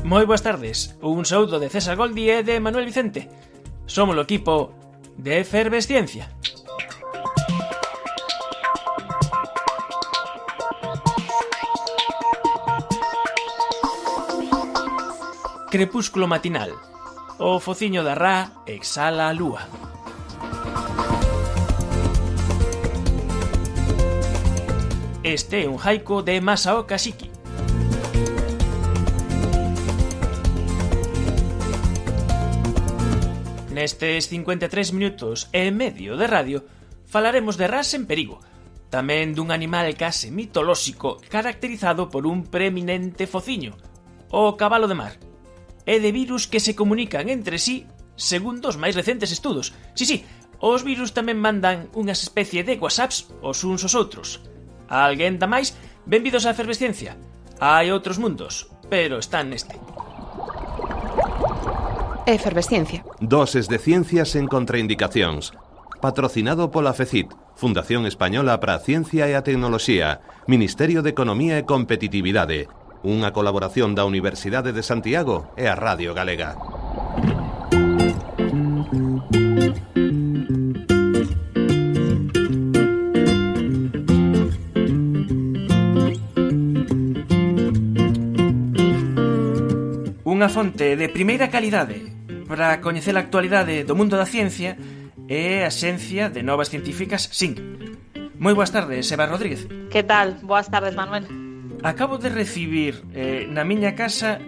Moi boas tardes, un saúdo de César Goldi e de Manuel Vicente. Somos o equipo de Efervesciencia. Crepúsculo matinal. O fociño da ra exhala a lúa. Este é un haiku de Masao Kashiki. Nestes 53 minutos e medio de radio falaremos de ras en perigo, tamén dun animal case mitolóxico caracterizado por un preeminente fociño, o cabalo de mar, e de virus que se comunican entre sí segundo os máis recentes estudos. Sí, os virus tamén mandan unhas especie de whatsapps os uns aos outros. A alguén da máis? Benvidos á Efervesciencia. Hai outros mundos, pero están neste. Efervesciencia. Doses de ciencias en contraindicacións. Patrocinado pola FECIT, Fundación Española para a Ciencia e a Tecnoloxía, Ministerio de Economía e Competitividade, unha colaboración da Universidade de Santiago e a Radio Galega. Unha fonte de primeira calidade para coñecer a actualidade do mundo da ciencia é a Axencia de Novas Científicas SINC. Moi boas tardes, Eva Rodríguez. Que tal? Boas tardes, Manuel. Acabo de recibir na miña casa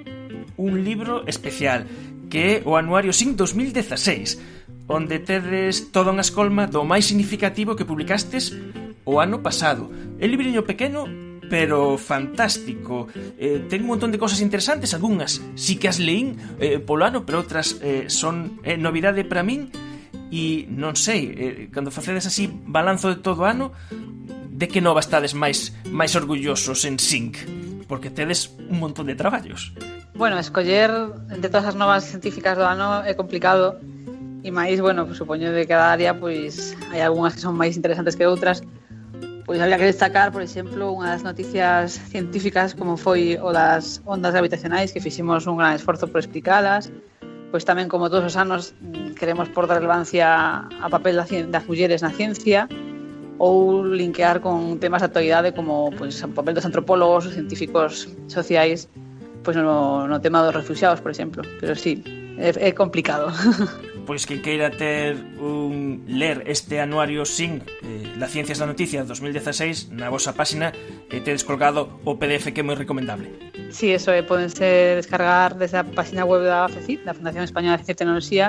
un libro especial que é o Anuario SINC 2016, onde tedes toda unha escolma do máis significativo que publicastes o ano pasado. É un libriño pequeno, pero fantástico. Ten un montón de cosas interesantes, algunhas sí que as leín polo ano, pero outras son novidade para min. E non sei, cando facedes así balanzo de todo o ano, de que nova estades máis orgullosos en SINC? Porque tedes un montón de traballos. Bueno, escoller entre todas as novas científicas do ano é complicado. E máis, bueno, pues, supoño de cada área, pois hai algunhas que son máis interesantes que outras. Pois había que destacar, por exemplo, unha das noticias científicas como foi o das ondas gravitacionais, que fixemos un gran esforzo por explicalas. Pois tamén, como todos os anos, queremos por dar relevancia a papel das mulleres na ciencia ou linkear con temas de actualidade como pois, o papel dos antropólogos, os científicos sociais, pois no tema dos refugiados, por exemplo. Pero sí, é complicado. Pois que queira ler este anuario SINC, Las Ciencias da Noticia 2016, na vosa páxina tedes colgado o PDF que é moi recomendable. Sí, eso podense descargar desde a páxina web da FECIT, da Fundación Española de Ciencia e Tecnoloxía,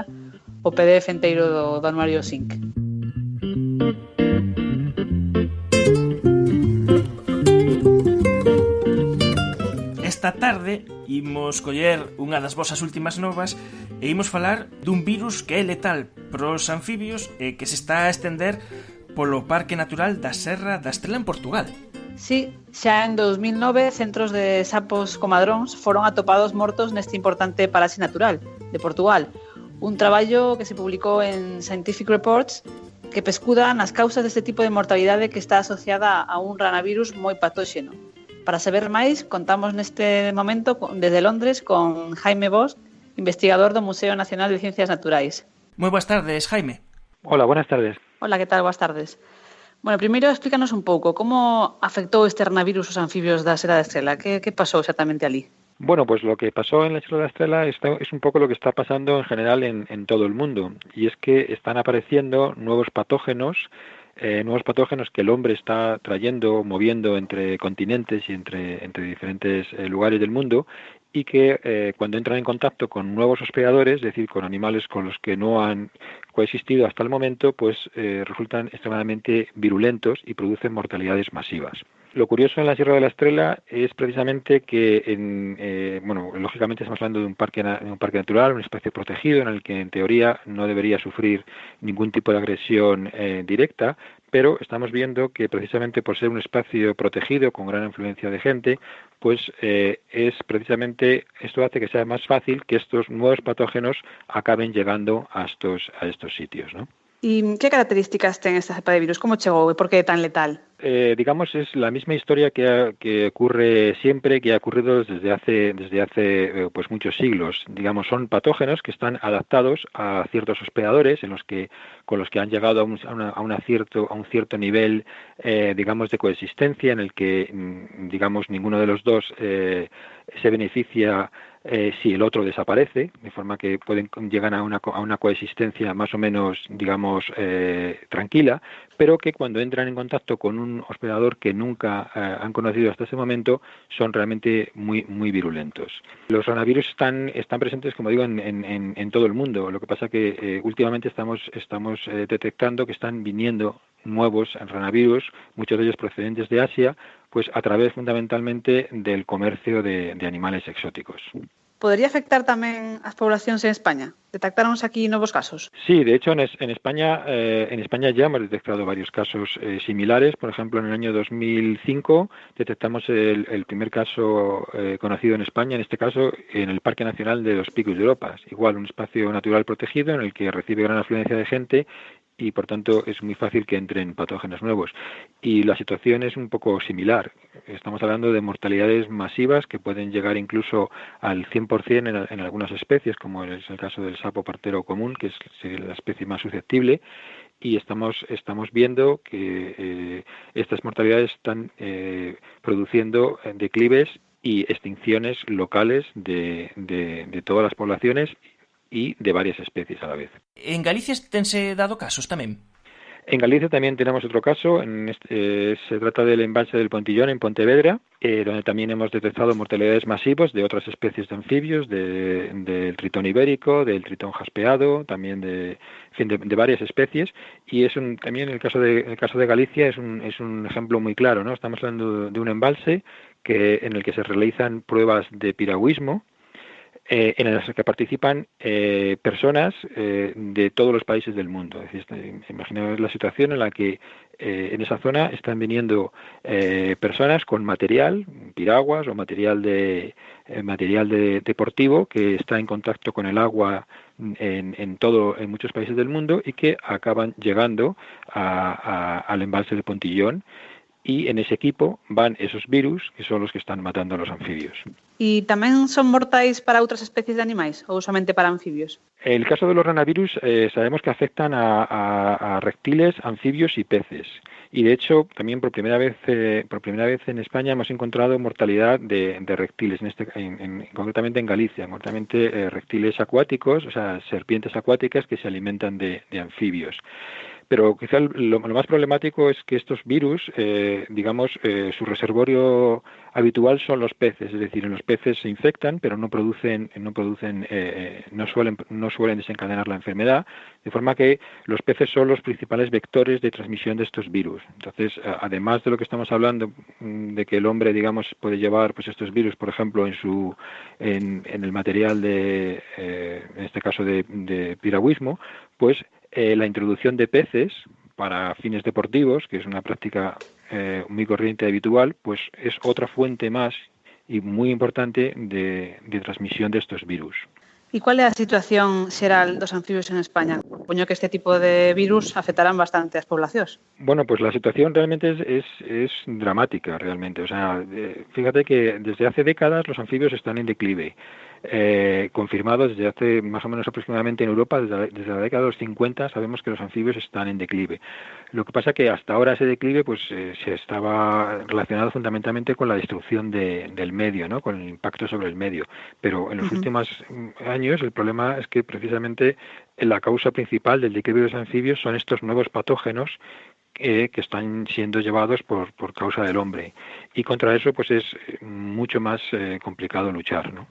o PDF inteiro do anuario SINC. Esta tarde imos coller unha das vosas últimas novas e imos falar dun virus que é letal pros anfibios e que se está a estender polo Parque Natural da Serra da Estrela en Portugal. Sí, xa en 2009 centros de sapos comadróns foron atopados mortos neste importante paraxe natural de Portugal. Un traballo que se publicou en Scientific Reports que pescuda nas causas deste tipo de mortalidade que está asociada a un ranavirus moi patóxeno. Para saber máis, contamos neste momento desde Londres con Jaime Bosch, investigador do Museo Nacional de Ciencias Naturais. Moi boas tardes, Jaime. Hola, buenas tardes. Hola, que tal? Boas tardes. Bueno, primeiro explícanos un pouco como afectou este ranavirus os anfibios da Serra da Estrela. Que pasou exactamente ali? Bueno, pues lo que pasó en la Serra de la Estrela es un poco lo que está pasando en general en todo el mundo, y es que están apareciendo nuevos patógenos que el hombre está trayendo, moviendo entre continentes y entre diferentes lugares del mundo, y que cuando entran en contacto con nuevos hospedadores, es decir, con animales con los que no han coexistido hasta el momento, pues resultan extremadamente virulentos y producen mortalidades masivas. Lo curioso en la Sierra de la Estrela es precisamente que, lógicamente estamos hablando de un parque natural, un espacio protegido en el que en teoría no debería sufrir ningún tipo de agresión directa, pero estamos viendo que precisamente por ser un espacio protegido con gran influencia de gente, pues es precisamente esto hace que sea más fácil que estos nuevos patógenos acaben llegando a estos sitios, ¿no? ¿Y qué características tiene esta cepa de virus? ¿Cómo llegó y por qué tan letal? Digamos, es la misma historia que ocurre siempre, que ha ocurrido desde hace pues muchos siglos. Digamos, son patógenos que están adaptados a ciertos hospedadores con los que han llegado a un cierto nivel, digamos, de coexistencia, en el que, digamos, ninguno de los dos se beneficia si el otro desaparece, de forma que llegan a una coexistencia más o menos, digamos, tranquila, pero que cuando entran en contacto con un hospedador que nunca han conocido hasta ese momento, son realmente muy, muy virulentos. Los ranavirus están presentes, como digo, en todo el mundo. Lo que pasa que últimamente estamos detectando que están viniendo nuevos ranavirus, muchos de ellos procedentes de Asia, pues a través fundamentalmente del comercio de animales exóticos. Podería afectar tamén as poblacións en España? Detectáronse aquí novos casos? Sí, de hecho en España ya hemos detectado varios casos similares. Por ejemplo, en el año 2005 detectamos el primer caso conocido en España, en este caso en el Parque Nacional de los Picos de Europa. Igual un espacio natural protegido en el que recibe gran afluencia de gente y por tanto es muy fácil que entren patógenos nuevos. Y la situación es un poco similar. Estamos hablando de mortalidades masivas que pueden llegar incluso al 100% en algunas especies, como es el caso del sapo partero común, que es la especie más susceptible, y estamos viendo que estas mortalidades están produciendo declives y extinciones locales de todas las poblaciones y de varias especies a la vez. En Galicia tense dado casos tamén? En Galicia también tenemos otro caso, se trata del embalse del Pontillón en Pontevedra, donde también hemos detectado mortalidades masivas de otras especies de anfibios, del tritón ibérico, del tritón jaspeado, también de varias especies, y también el caso de Galicia es un ejemplo muy claro, ¿no? Estamos hablando de un embalse en el que se realizan pruebas de piragüismo, en las que participan personas de todos los países del mundo. Es decir, imaginaos la situación en la que en esa zona están viniendo personas con material, piraguas o material deportivo que está en contacto con el agua en muchos países del mundo y que acaban llegando al embalse de Pontillón. Y en ese equipo van esos virus que son los que están matando a los anfibios. E tamén son mortais para outras especies de animais ou somente para anfibios? El caso de los ranavirus sabemos que afectan a reptiles, anfibios y peces. Y de hecho, también por primera vez en España hemos encontrado mortalidad de reptiles, concretamente en Galicia, concretamente reptiles acuáticos, o sea, serpientes acuáticas que se alimentan de anfibios. Pero quizá lo más problemático es que estos virus, su reservorio habitual son los peces, es decir, en los peces se infectan, pero no suelen desencadenar la enfermedad, de forma que los peces son los principales vectores de transmisión de estos virus. Entonces, además de lo que estamos hablando, de que el hombre, digamos, puede llevar pues estos virus, por ejemplo, en el material en este caso de piragüismo, pues la introducción de peces para fines deportivos, que es una práctica muy corriente y habitual, pues es otra fuente más y muy importante de transmisión de estos virus. E qual é a situación xeral dos anfibios en España? Supoño que este tipo de virus afectarán bastante as poblacións. Bueno, pues la situación realmente es dramática, realmente. O sea, fíjate que desde hace décadas los anfibios están en declive. Confirmado desde hace más o menos aproximadamente en Europa, desde la década de los 50, sabemos que los anfibios están en declive. Lo que pasa que hasta ahora ese declive pues se estaba relacionado fundamentalmente con la destrucción del medio, ¿no? Con el impacto sobre el medio. Pero en los últimos años el problema es que precisamente la causa principal del declive de los anfibios son estos nuevos patógenos que están siendo llevados por causa del hombre. Y contra eso pues es mucho más complicado luchar, ¿no?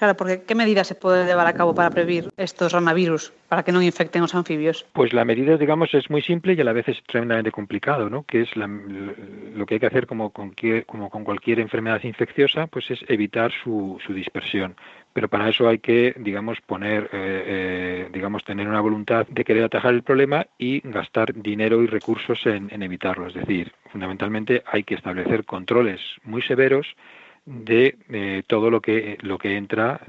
Claro, porque ¿qué medidas se puede llevar a cabo para prevenir estos ranavirus, para que no infecten los anfibios? Pues la medida, digamos, es muy simple y a la vez es tremendamente complicado, ¿no? Que es lo que hay que hacer como con cualquier enfermedad infecciosa, pues es evitar su dispersión. Pero para eso hay que, digamos, tener una voluntad de querer atajar el problema y gastar dinero y recursos en evitarlo. Es decir, fundamentalmente hay que establecer controles muy severos de todo lo que entra,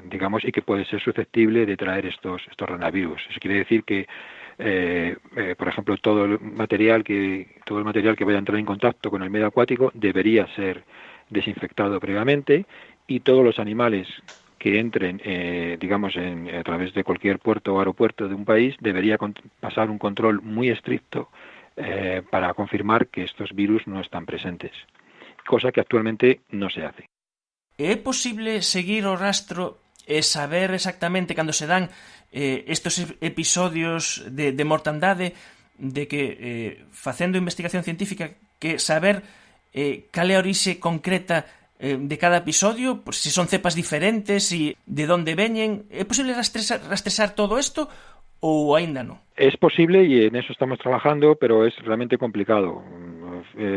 digamos, y que puede ser susceptible de traer estos ranavirus. Eso quiere decir que, por ejemplo, todo el material que vaya a entrar en contacto con el medio acuático debería ser desinfectado previamente, y todos los animales que entren, digamos, a través de cualquier puerto o aeropuerto de un país debería pasar un control muy estricto para confirmar que estos virus no están presentes, cosa que actualmente no se hace. É posible seguir o rastro e saber exactamente cando se dan estos episodios de mortandade, de que facendo investigación científica, que saber cal é a orixe concreta de cada episodio, pues, si son cepas diferentes e de onde veñen? É posible rastrear todo isto ou aínda non? Es posible y en eso estamos trabajando, pero es realmente complicado.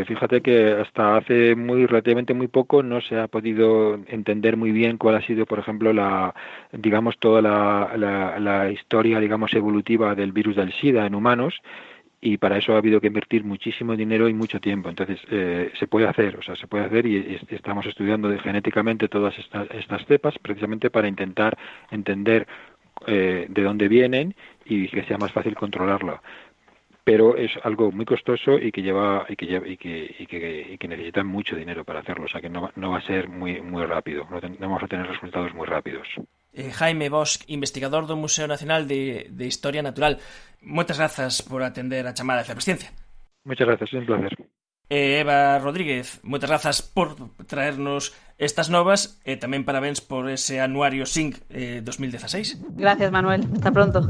Fíjate que hasta hace relativamente muy poco no se ha podido entender muy bien cuál ha sido, por ejemplo, toda la historia, digamos, evolutiva del virus del SIDA en humanos, y para eso ha habido que invertir muchísimo dinero y mucho tiempo. Entonces, se puede hacer y estamos estudiando genéticamente todas estas cepas precisamente para intentar entender de dónde vienen y que sea más fácil controlarlo. Pero es algo muy costoso y que necesita mucho dinero para hacerlo, o sea que no va a ser muy rápido, no vamos a tener resultados muy rápidos. Jaime Bosch, investigador do Museo Nacional de Historia Natural, moitas grazas por atender a chamada de Efervesciencia. Muchas gracias, es un placer. Eva Rodríguez, moitas grazas por traernos estas novas e tamén parabéns por ese anuario SINC 2016. Gracias, Manuel. Hasta pronto.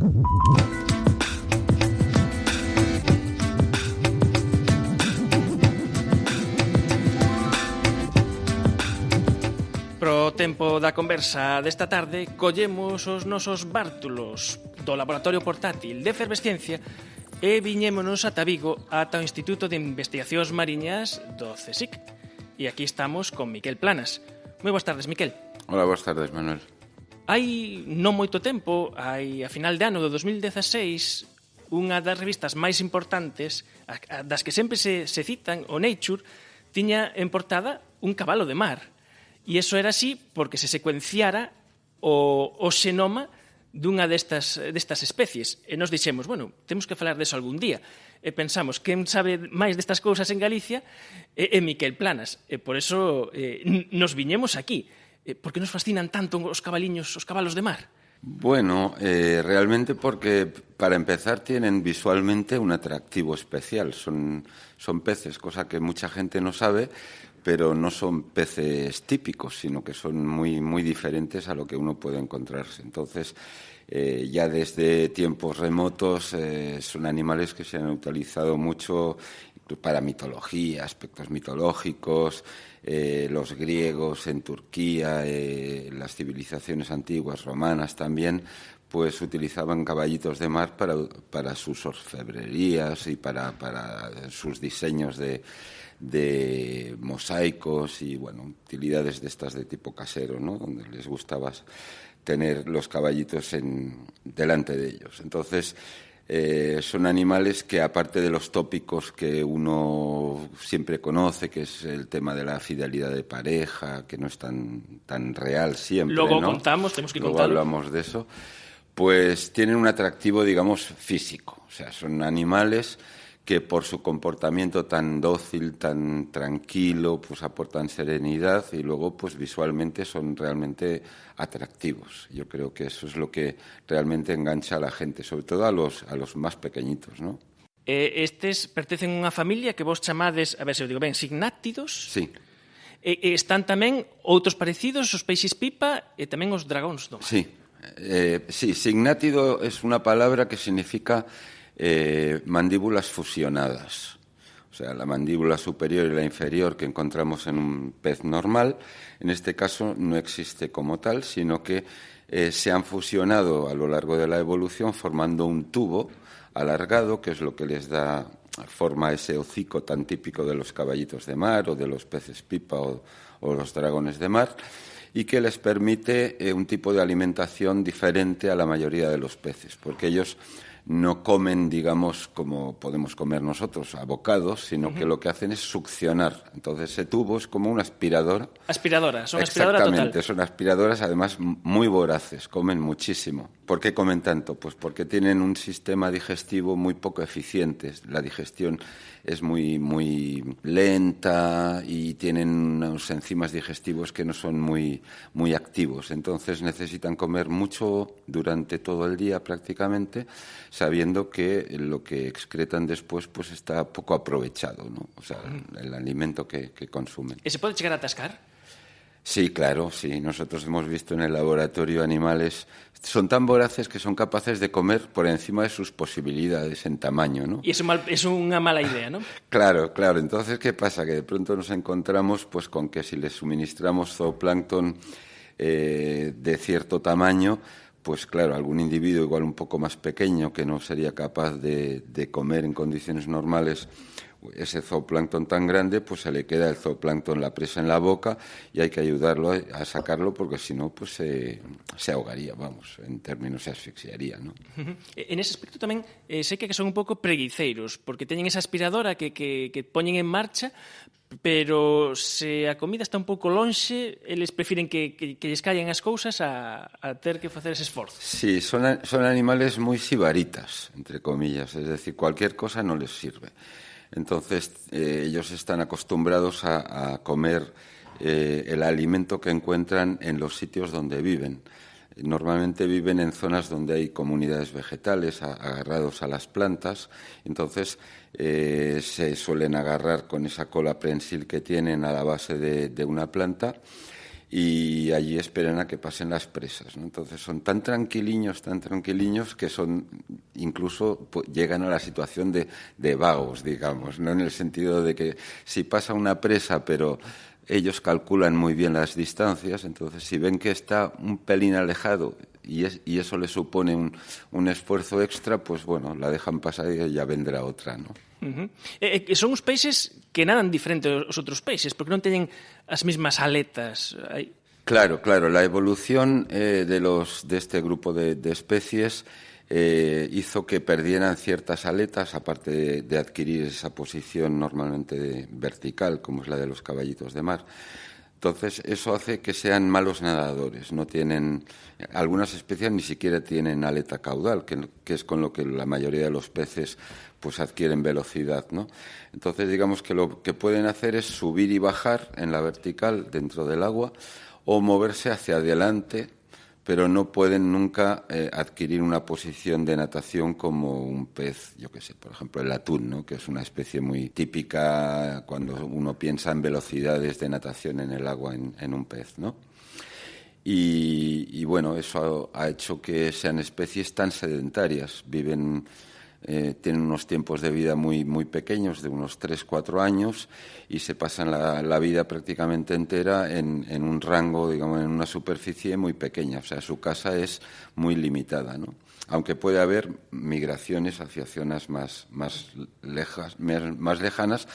Pro tempo da conversa desta tarde, collemos os nosos bártulos do Laboratorio Portátil de Efervesciencia e viñémonos ata Vigo, ata o Instituto de Investigacións Mariñas do CSIC. E aquí estamos con Miquel Planas. Moi boas tardes, Miquel. Hola, boas tardes, Manuel. Hai non moito tempo, a final de ano do 2016, unha das revistas máis importantes, das que sempre se citan, o Nature, tiña en portada un cabalo de mar. E iso era así porque se secuenciara o xenoma dunha destas especies. E nos dixemos, bueno, temos que falar deso algún día. E pensamos, quen sabe máis destas cousas en Galicia é Miquel Planas. E por eso nos viñemos aquí. Por que nos fascinan tanto os cabalos de mar? Bueno, realmente porque, para empezar, tienen visualmente un atractivo especial. Son peces, cosa que mucha gente no sabe, pero no son peces típicos, sino que son muy, muy diferentes a lo que uno puede encontrarse. Entonces, ya desde tiempos remotos son animales que se han utilizado mucho para mitología, aspectos mitológicos. Los griegos en Turquía, las civilizaciones antiguas romanas también, pues utilizaban caballitos de mar para sus orfebrerías y para sus diseños de mosaicos y, bueno, utilidades de estas de tipo casero, ¿no? Donde les gustaba tener los caballitos delante de ellos. Entonces, son animales que, aparte de los tópicos que uno siempre conoce, que es el tema de la fidelidad de pareja, que no es tan real siempre, luego ¿no? Tenemos que luego contarlo. Hablamos de eso. Pues tienen un atractivo, digamos, físico. O sea, son animales que por su comportamiento tan dócil, tan tranquilo, pues aportan serenidad y luego pues visualmente son realmente atractivos. Yo creo que eso es lo que realmente engancha a la gente, sobre todo a los más pequeñitos, ¿no? Estes pertencen a unha familia que vos chamades, a ver se o digo ben, signátidos. Sí. Están tamén outros parecidos, os peixes pipa e tamén os dragóns do mar. Sí, signátido es una palabra que significa mandíbulas fusionadas. O O sea, la mandíbula superior y la inferior que encontramos en un pez normal, en este caso no existe como tal, sino que se han fusionado a lo largo de la evolución formando un tubo alargado, que es lo que les da forma a ese hocico tan típico de los caballitos de mar o de los peces pipa o los dragones de mar, y que les permite un tipo de alimentación diferente a la mayoría de los peces, porque ellos no comen, digamos, como podemos comer nosotros, a bocados, sino que lo que hacen es succionar. Entonces ese tubo es como una aspiradora. Aspiradoras, son aspiradoras total. Exactamente, son aspiradoras, además muy voraces, comen muchísimo. ¿Por qué comen tanto? Pues porque tienen un sistema digestivo muy poco eficiente. La digestión es muy lenta y tienen unos enzimas digestivos que no son muy activos. Entonces necesitan comer mucho durante todo el día prácticamente, sabiendo que lo que excretan después pues está poco aprovechado, ¿no? O sea, el alimento que consumen. ¿Y se puede llegar a atascar? Sí, claro, sí. Nosotros hemos visto en el laboratorio animales, son tan voraces que son capaces de comer por encima de sus posibilidades en tamaño, ¿no? Y es una mala idea, ¿no? Claro. Entonces, ¿qué pasa? Que de pronto nos encontramos pues con que si les suministramos zooplancton de cierto tamaño, pues claro, algún individuo igual un poco más pequeño que no sería capaz de comer en condiciones normales ese zooplancton tan grande, pues se le queda el zooplancton, la presa en la boca, y hay que ayudarlo a sacarlo porque si no, pues se ahogaría, vamos, en términos se asfixiaría, ¿no? En ese aspecto tamén sei que son un pouco preguiceiros, porque teñen esa aspiradora que poñen en marcha, pero se a comida está un pouco lonxe, eles prefiren que lles callen as cousas a ter que facer ese esforzo. Sí, son animales muy sibaritas, entre comillas, es decir, cualquier cosa no les sirve. Entonces, ellos están acostumbrados a comer el alimento que encuentran en los sitios donde viven. Normalmente viven en zonas donde hay comunidades vegetales agarrados a las plantas, entonces se suelen agarrar con esa cola prensil que tienen a la base de una planta y allí esperan a que pasen las presas, ¿no? Entonces son tan tranquiliños que son incluso llegan a la situación de vagos, digamos, ¿no? En el sentido de que si pasa una presa, pero ellos calculan muy bien las distancias, entonces si ven que está un pelín alejado y eso le supone un esfuerzo extra, pues bueno, la dejan pasar y ya vendrá otra, ¿no? Son os peixes que nadan diferente aos outros peixes, porque non teñen as mesmas aletas. Claro, la evolución de este grupo de especies hizo que perdieran ciertas aletas, aparte de adquirir esa posición normalmente vertical, como es la de los caballitos de mar. Entonces, eso hace que sean malos nadadores. No tienen, algunas especies ni siquiera tienen aleta caudal, que es con lo que la mayoría de los peces pues adquieren velocidad, ¿no? Entonces, digamos que lo que pueden hacer es subir y bajar en la vertical dentro del agua o moverse hacia adelante, pero no pueden nunca adquirir una posición de natación como un pez, yo qué sé, por ejemplo el atún, ¿no? Que es una especie muy típica cuando uno piensa en velocidades de natación en el agua en un pez, ¿no? Y bueno, eso ha hecho que sean especies tan sedentarias, tienen unos tiempos de vida muy pequeños, de unos 3-4 años, y se pasan la vida prácticamente entera en un rango, digamos, en una superficie muy pequeña. O sea, su casa es muy limitada, ¿no? Aunque puede haber migraciones hacia zonas más lejanas,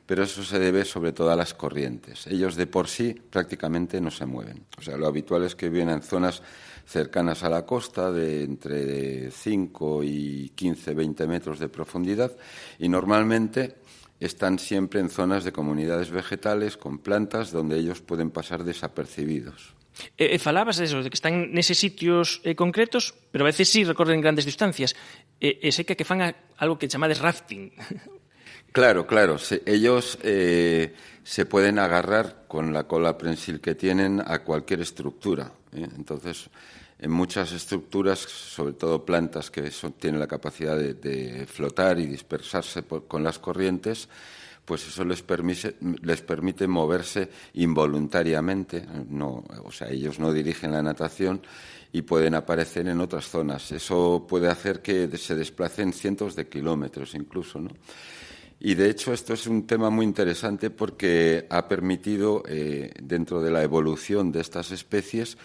pero eso se debe sobre todo a las corrientes. Ellos de por sí prácticamente no se mueven. O sea, lo habitual es que viven en zonas cercanas a la costa, de entre 5 y 15, 20 metros de profundidad, y normalmente están siempre en zonas de comunidades vegetales con plantas donde ellos pueden pasar desapercibidos. Falabas de eso, de que están neses sitios concretos, pero a veces sí recorren grandes distancias. Sei que fan algo que chamades rafting. Claro. Ellos se pueden agarrar con la cola prensil que tienen a cualquier estructura, ¿eh? Entonces, en muchas estructuras, sobre todo plantas que tienen la capacidad de flotar y dispersarse con las corrientes, pues eso les permite moverse involuntariamente. O sea, ellos no dirigen la natación y pueden aparecer en otras zonas. Eso puede hacer que se desplacen cientos de kilómetros incluso, ¿no? Y de hecho esto es un tema muy interesante porque ha permitido, dentro de la evolución de estas especies,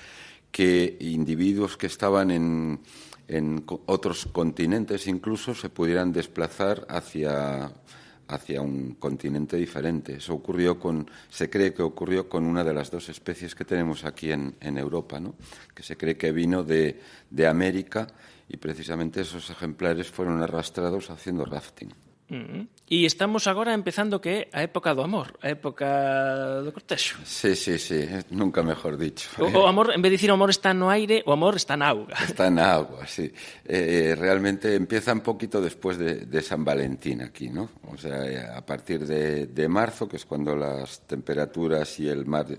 que individuos que estaban en otros continentes incluso se pudieran desplazar hacia un continente diferente. Eso se cree que ocurrió con una de las dos especies que tenemos aquí en Europa, ¿no? Que se cree que vino de América y precisamente esos ejemplares fueron arrastrados haciendo rafting. E estamos agora empezando que a época do amor, a época do cortexo. Sí, nunca mejor dicho. O amor, en vez de dicir o amor está no aire, o amor está na auga. Está en agua, sí. Realmente empieza un poquito después de San Valentín aquí, ¿no? O sea, a partir de marzo, que es cuando las temperaturas y el mar,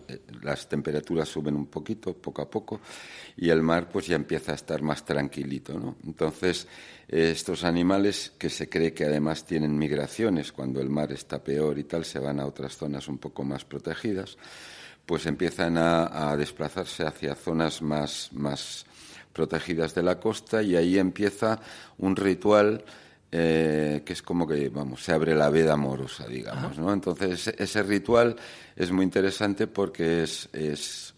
las temperaturas suben un poquito, poco a poco, y el mar pues ya empieza a estar más tranquilito, ¿no? Entonces, estos animales, que se cree que además tienen migraciones cuando el mar está peor y tal, se van a otras zonas un poco más protegidas, pues empiezan a desplazarse hacia zonas más protegidas de la costa, y ahí empieza un ritual que es como que, se abre la veda amorosa, digamos, ¿no? Entonces, ese ritual es muy interesante porque es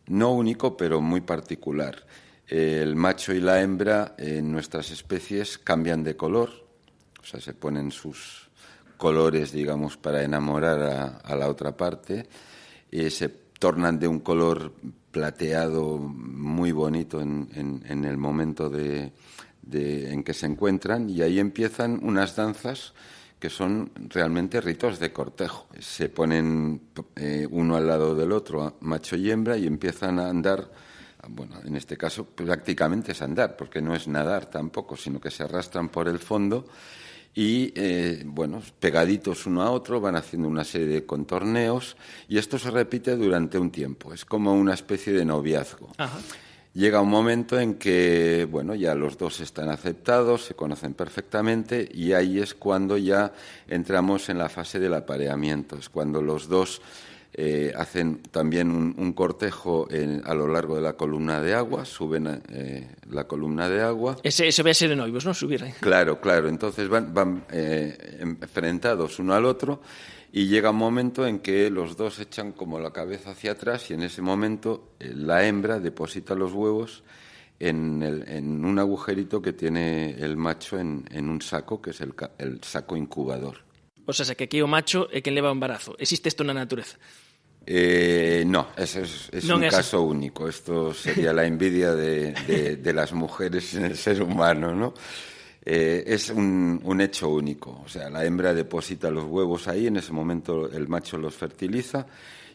no único, pero muy particular. El macho y la hembra en nuestras especies cambian de color, o sea, se ponen sus colores, digamos, para enamorar a la otra parte, se tornan de un color plateado muy bonito en el momento en que se encuentran, y ahí empiezan unas danzas que son realmente ritos de cortejo. Se ponen uno al lado del otro, macho y hembra, y empiezan a andar. Bueno, en este caso prácticamente es andar, porque no es nadar tampoco, sino que se arrastran por el fondo y, pegaditos uno a otro, van haciendo una serie de contorneos, y esto se repite durante un tiempo. Es como una especie de noviazgo. Ajá. Llega un momento en que, ya los dos están aceptados, se conocen perfectamente, y ahí es cuando ya entramos en la fase del apareamiento. Es cuando los dos hacen también un cortejo a lo largo de la columna de agua, suben la columna de agua. Ese ve a ser de noivos, ¿no? Subir ahí. Claro. Entonces van enfrentados uno al otro, y llega un momento en que los dos echan como la cabeza hacia atrás, y en ese momento la hembra deposita los huevos en un agujerito que tiene el macho en un saco, que es el saco incubador. O sea, que aquí o macho é quen leva o embarazo. Existe isto na natureza? No, es un caso único. Esto sería la envidia de las mujeres en el ser humano, ¿no? Es un hecho único. O sea, la hembra deposita los huevos ahí, en ese momento el macho los fertiliza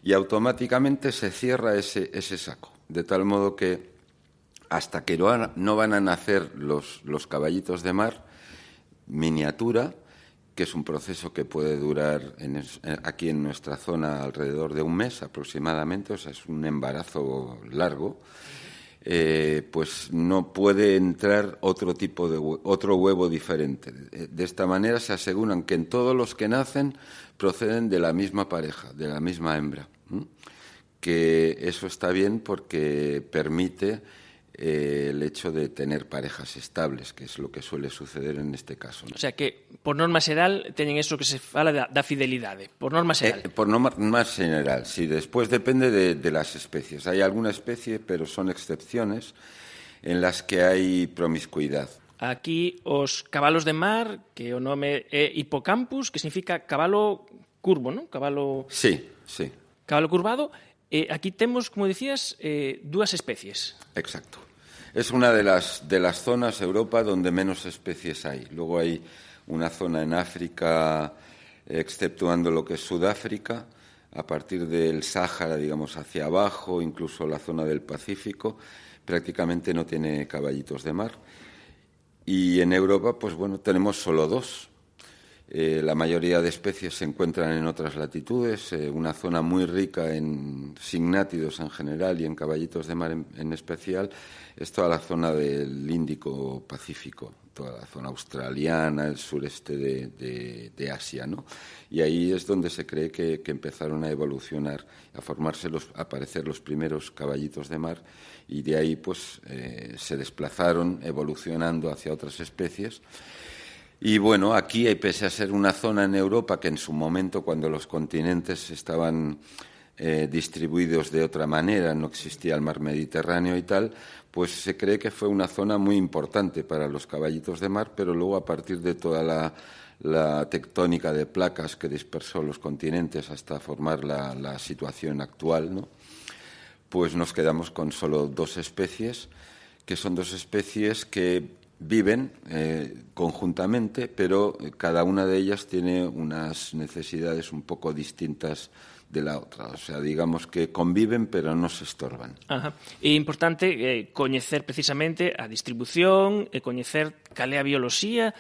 y automáticamente se cierra ese saco. De tal modo que hasta que no van a nacer los caballitos de mar, miniatura, que es un proceso que puede durar aquí en nuestra zona alrededor de un mes aproximadamente, o sea, es un embarazo largo, pues no puede entrar otro huevo diferente. De esta manera se aseguran que en todos los que nacen proceden de la misma pareja, de la misma hembra. Que eso está bien porque permite el hecho de tener parejas estables, que es lo que suele suceder en este caso, ¿no? O sea que, por norma xeral, teñen eso que se fala da fidelidade, por norma xeral. Por norma xeral, sí. Después depende de las especies. Hay alguna especie, pero son excepciones, en las que hay promiscuidad. Aquí os cabalos de mar, que o nome é hipocampus, que significa cabalo curvo, ¿no? Cabalo... Sí. Cabalo curvado. Aquí temos, como decías, dúas especies. Exacto. Es una de las zonas, Europa, donde menos especies hay. Luego hay una zona en África, exceptuando lo que es Sudáfrica, a partir del Sáhara, digamos, hacia abajo, incluso la zona del Pacífico, prácticamente no tiene caballitos de mar. Y en Europa, pues tenemos solo dos. La mayoría de especies se encuentran en otras latitudes, una zona muy rica en signátidos en general y en caballitos de mar en especial, es toda la zona del Índico-Pacífico, toda la zona australiana, el sureste de Asia, ¿no? Y ahí es donde se cree que empezaron a evolucionar, a aparecer los primeros caballitos de mar, y de ahí pues se desplazaron evolucionando hacia otras especies. Y bueno, aquí, pese a ser una zona en Europa que en su momento, cuando los continentes estaban distribuidos de otra manera, no existía el mar Mediterráneo y tal, pues se cree que fue una zona muy importante para los caballitos de mar, pero luego a partir de toda la tectónica de placas que dispersó los continentes hasta formar la situación actual, ¿no? Pues nos quedamos con solo 2 especies, que son 2 especies que viven conjuntamente, pero cada una de ellas tiene unas necesidades un poco distintas de la outra. O sea, digamos que conviven, pero non se estorban. Ajá. É importante coñecer precisamente a distribución e coñecer cal é a bioloxía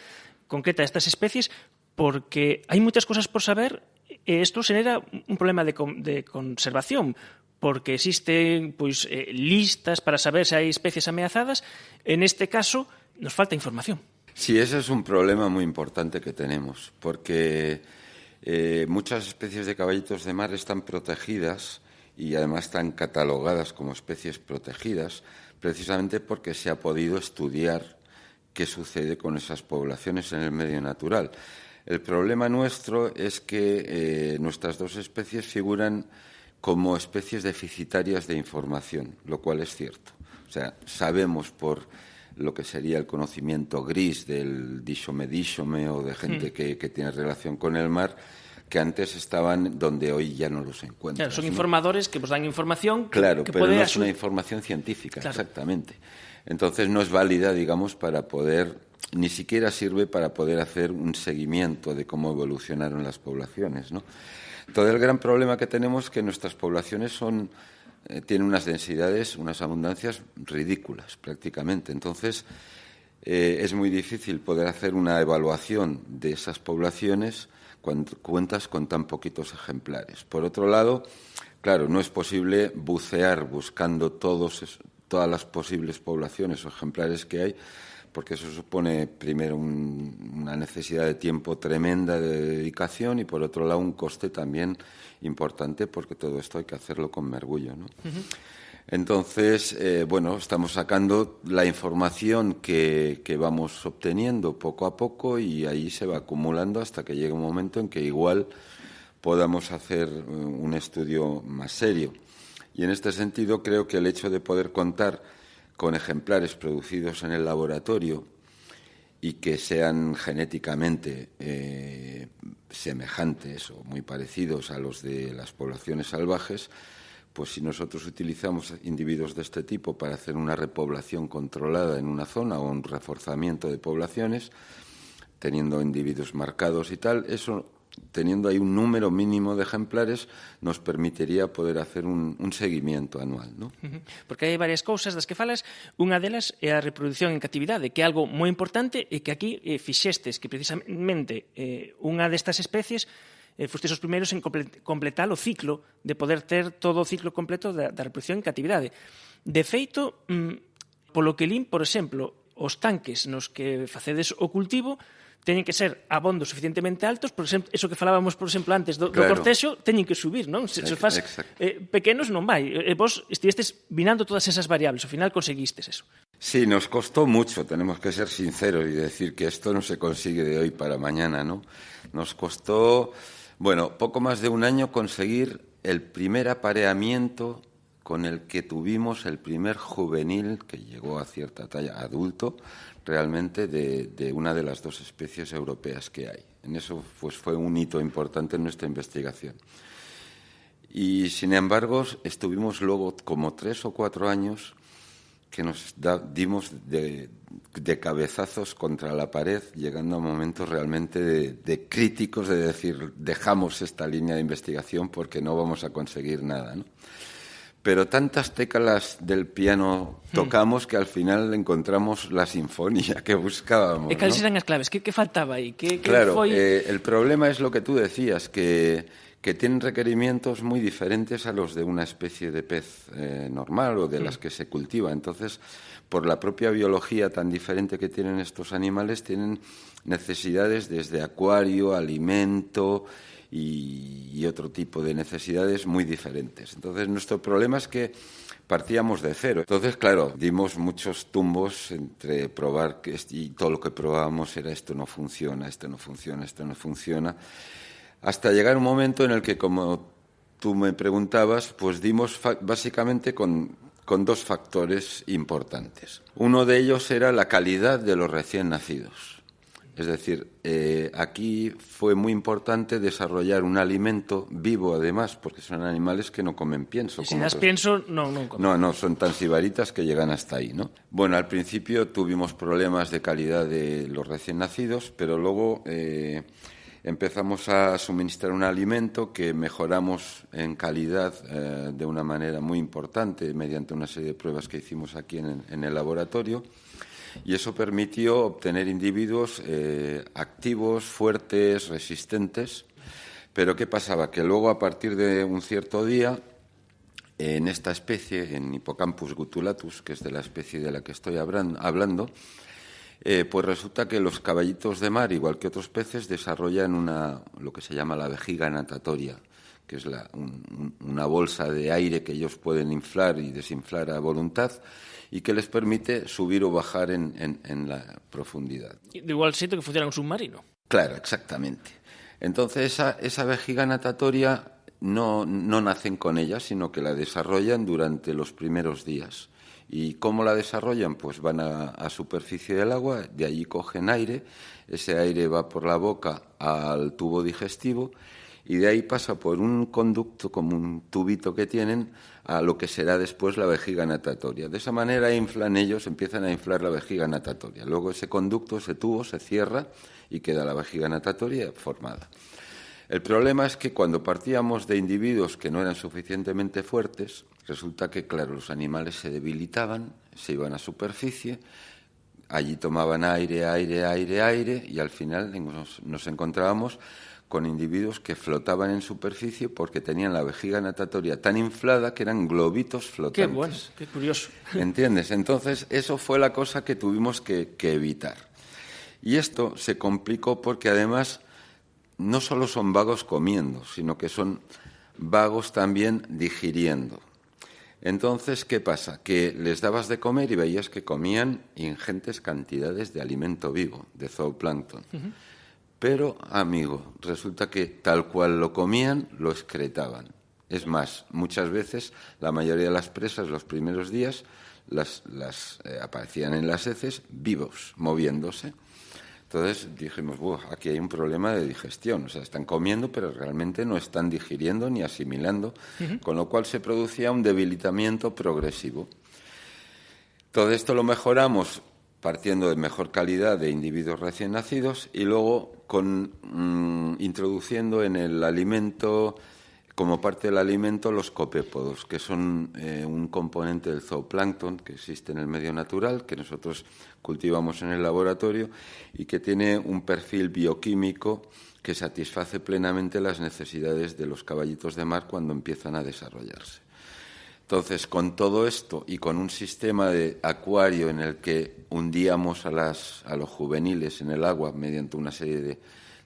concreta destas especies, porque hai moitas cosas por saber e isto xera un problema de conservación, porque existen pois listas para saber se hai especies ameazadas. En este caso, nos falta información. Sí, ese es un problema muy importante que tenemos, porque muchas especies de caballitos de mar están protegidas y además están catalogadas como especies protegidas precisamente porque se ha podido estudiar qué sucede con esas poblaciones en el medio natural. El problema nuestro es que nuestras 2 especies figuran como especies deficitarias de información, lo cual es cierto. O sea, sabemos por lo que sería el conocimiento gris del díxome o de gente que tiene relación con el mar, que antes estaban donde hoy ya no los encuentras. Claro, son informadores que nos dan información claro, que pero puede no es una información científica, claro. Exactamente. Entonces no es válida, digamos, para poder, ni siquiera sirve para poder hacer un seguimiento de cómo evolucionaron las poblaciones, ¿no? Todo el gran problema que tenemos es que nuestras poblaciones tienen unas densidades, unas abundancias ridículas prácticamente. Entonces, es muy difícil poder hacer una evaluación de esas poblaciones cuando cuentas con tan poquitos ejemplares. Por otro lado, claro, no es posible bucear buscando todas las posibles poblaciones o ejemplares que hay, porque eso supone, primero, una necesidad de tiempo tremenda de dedicación y, por otro lado, un coste también importante, porque todo esto hay que hacerlo con mergullo, ¿no? Uh-huh. Entonces, bueno, estamos sacando la información que vamos obteniendo poco a poco y ahí se va acumulando hasta que llegue un momento en que igual podamos hacer un estudio más serio. Y en este sentido creo que el hecho de poder contar con ejemplares producidos en el laboratorio y que sean genéticamente semejantes o muy parecidos a los de las poblaciones salvajes, pues si nosotros utilizamos individuos de este tipo para hacer una repoblación controlada en una zona o un reforzamiento de poblaciones, teniendo individuos marcados y tal, eso, teniendo ahí un número mínimo de ejemplares, nos permitiría poder hacer un seguimiento anual, ¿no? Porque hai varias cousas das que falas. Unha delas é a reproducción en catividade, que é algo moi importante e que aquí fixestes que precisamente unha destas especies fostes os primeiros en completar o ciclo, de poder ter todo o ciclo completo da reproducción en catividade. De feito, polo que lín, por exemplo, os tanques nos que facedes o cultivo teñen que ser abondos suficientemente altos, por exemplo, eso que falábamos, por exemplo, antes do cortexo, teñen que subir, non? Se os faz pequenos non vai. Vos estivestes vinando todas esas variables, ao final conseguistes eso. Sí, nos costó mucho, tenemos que ser sinceros y decir que esto no se consigue de hoy para mañana, ¿no? Nos costó, bueno, poco más de un año conseguir el primer apareamiento con el que tuvimos el primer juvenil que llegó a cierta talla, adulto, realmente de una de las 2 especies europeas que hay. En eso pues fue un hito importante en nuestra investigación. Y, sin embargo, estuvimos luego como 3 o 4 años que nos dimos de cabezazos contra la pared, llegando a momentos realmente de críticos, de decir, dejamos esta línea de investigación porque no vamos a conseguir nada, ¿no? Pero tantas teclas del piano tocamos que al final encontramos la sinfonía que buscábamos, ¿no? ¿Cuáles eran las claves? ¿Qué faltaba ahí? Claro, el problema es lo que tú decías, que tienen requerimientos muy diferentes a los de una especie de pez normal o de las que se cultiva. Entonces, por la propia biología tan diferente que tienen estos animales, tienen necesidades desde acuario, alimento y otro tipo de necesidades muy diferentes. Entonces, nuestro problema es que partíamos de cero. Entonces, claro, dimos muchos tumbos entre probar y todo lo que probábamos era esto no funciona, esto no funciona, esto no funciona, hasta llegar un momento en el que, como tú me preguntabas, pues dimos básicamente con dos factores importantes. Uno de ellos era la calidad de los recién nacidos. Es decir, aquí fue muy importante desarrollar un alimento vivo, además, porque son animales que no comen pienso. Si das pienso, no comen. No, son tan sibaritas que llegan hasta ahí, ¿no? Bueno, al principio tuvimos problemas de calidad de los recién nacidos, pero luego empezamos a suministrar un alimento que mejoramos en calidad de una manera muy importante mediante una serie de pruebas que hicimos aquí en el laboratorio. Y eso permitió obtener individuos activos, fuertes, resistentes. Pero ¿qué pasaba? Que luego, a partir de un cierto día, en esta especie, en Hippocampus gutulatus, que es de la especie de la que estoy hablando, pues resulta que los caballitos de mar, igual que otros peces, desarrollan lo que se llama la vejiga natatoria, que es una bolsa de aire que ellos pueden inflar y desinflar a voluntad, y que les permite subir o bajar en la profundidad. De igual sitio que funciona un submarino. Claro, exactamente. Entonces, esa vejiga natatoria no nacen con ella, sino que la desarrollan durante los primeros días. ¿Y cómo la desarrollan? Pues van a superficie del agua, de allí cogen aire, ese aire va por la boca al tubo digestivo y de ahí pasa por un conducto, como un tubito que tienen, a lo que será después la vejiga natatoria. De esa manera empiezan a inflar la vejiga natatoria. Luego ese conducto, ese tubo, se cierra y queda la vejiga natatoria formada. El problema es que cuando partíamos de individuos que no eran suficientemente fuertes, resulta que, claro, los animales se debilitaban, se iban a superficie, allí tomaban aire, y al final nos encontrábamos con individuos que flotaban en superficie porque tenían la vejiga natatoria tan inflada que eran globitos flotantes. Qué bueno, qué curioso. ¿Entiendes? Entonces, eso fue la cosa que tuvimos que evitar. Y esto se complicó porque, además, no solo son vagos comiendo, sino que son vagos también digiriendo. Entonces, ¿qué pasa? Que les dabas de comer y veías que comían ingentes cantidades de alimento vivo, de zooplancton. Uh-huh. Pero, amigo, resulta que tal cual lo comían, lo excretaban. Es más, muchas veces la mayoría de las presas los primeros días las aparecían en las heces vivos, moviéndose. Entonces dijimos, aquí hay un problema de digestión. O sea, están comiendo, pero realmente no están digiriendo ni asimilando, uh-huh. Con lo cual se producía un debilitamiento progresivo. Todo esto lo mejoramos partiendo de mejor calidad de individuos recién nacidos y luego introduciendo en el alimento, como parte del alimento, los copépodos, que son un componente del zooplancton que existe en el medio natural, que nosotros cultivamos en el laboratorio y que tiene un perfil bioquímico que satisface plenamente las necesidades de los caballitos de mar cuando empiezan a desarrollarse. Entonces, con todo esto y con un sistema de acuario en el que hundíamos a los juveniles en el agua mediante una serie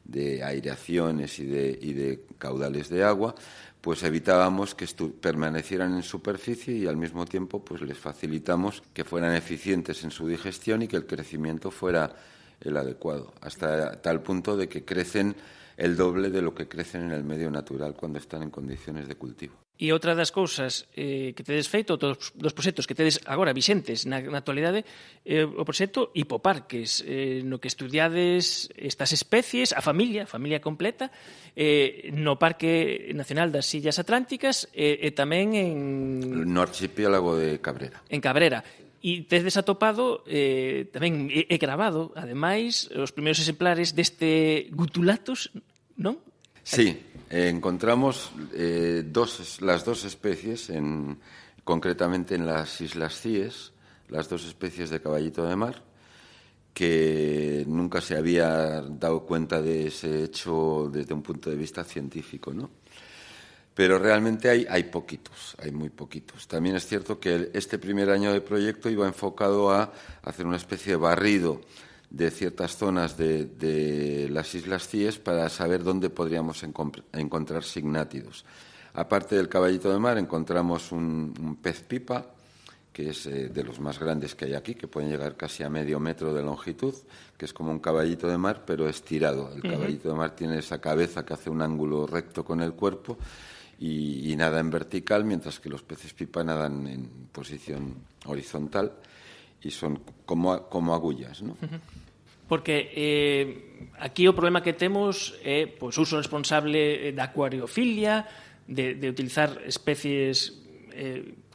de aireaciones y de caudales de agua, pues evitábamos que permanecieran en superficie y al mismo tiempo pues les facilitamos que fueran eficientes en su digestión y que el crecimiento fuera el adecuado, hasta tal punto de que crecen el doble de lo que crecen en el medio natural cuando están en condiciones de cultivo. E outra das cousas que tedes feito, todos dos proxectos que tedes agora vixentes na actualidade, o proxecto Hipoparques, no que estudiades estas especies, a familia completa, no Parque Nacional das Illas Atlánticas e tamén no archipiélago de Cabrera. En Cabrera. E tedes atopado, tamén he grabado, ademais, os primeiros exemplares deste Gutulatus, non? Sí, encontramos las dos especies, concretamente en las Islas Cíes, las dos especies de caballito de mar, que nunca se había dado cuenta de ese hecho desde un punto de vista científico, ¿no? Pero realmente hay poquitos, hay muy poquitos. También es cierto que este primer año de proyecto iba enfocado a hacer una especie de barrido de ciertas zonas de las Islas Cíes para saber dónde podríamos encontrar signátidos. Aparte del caballito de mar, encontramos un pez pipa, que es de los más grandes que hay aquí, que pueden llegar casi a medio metro de longitud, que es como un caballito de mar, pero estirado. El caballito de mar tiene esa cabeza que hace un ángulo recto con el cuerpo y nada en vertical, mientras que los peces pipa nadan en posición horizontal y son como agullas, ¿no? Porque aquí o problema que temos é uso responsable da acuariofilia, de utilizar especies